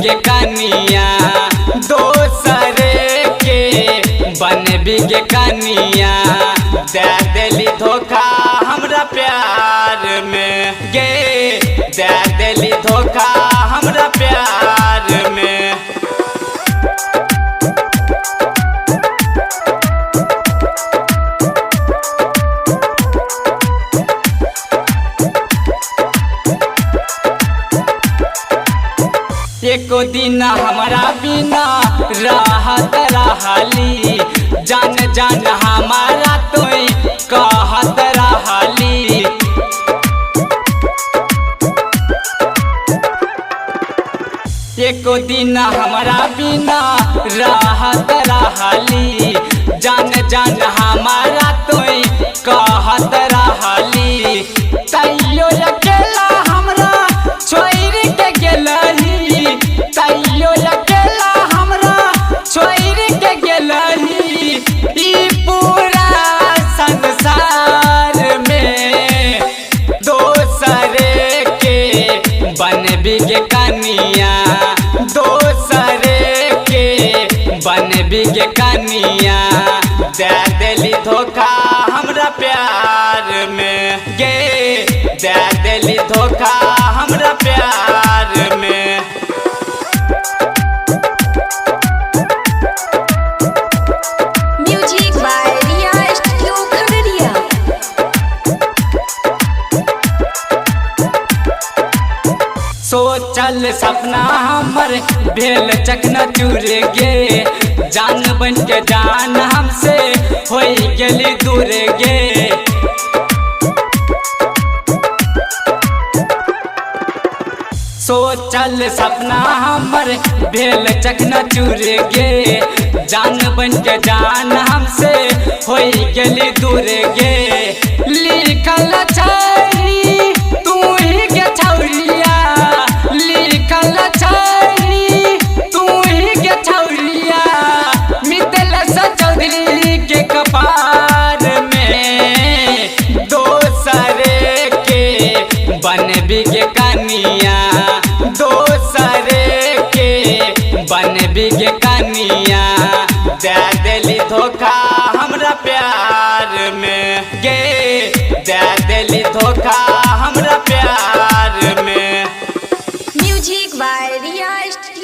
बिगे कनिया दोसरे के बन बिगे कनिया दे दिली धोखा हमरा प्यार में गे दे दिली धोखा हमरा प्यार में। एको दिन हमारा बिना रहत रहली जान जान हमारा तोई कहत रहली। एको दिन हमारा बिना रहत रहली जान जान हमारा तोई कहत रहली। तैयो अकेला हमरा छोड़ के गेलही तैयो अकेला हमरा छोड़ के गेलही। ई पूरा संसार में दोसरे के बन बिगे कनिया दोसरे के बन बिगे कनिया दे दिली धोखा हमरा प्यार में गे दे दिली धोखा हमरा प्यार में। Music by Riya studio Khagaria. सोचल सपना हमर भेल चकनाचूर गे जान बन के जान हमसे हो गेली दूर गे। सोचल सपना हमर भेल चकनाचूर गे जान बन के जान हमसे हो गेली दूर गे। लिखल छाई तू ही के छौरिया लिखल छाई तू ही के छौरिया मितल चौधरी के कपार में दोसरे के बन बिगे कनिया दोसरे के बन बिगे कनिया दे दिली धोखा हमरा प्यार में गे दे दिली धोखा हमरा प्यार में। Music by Riya studio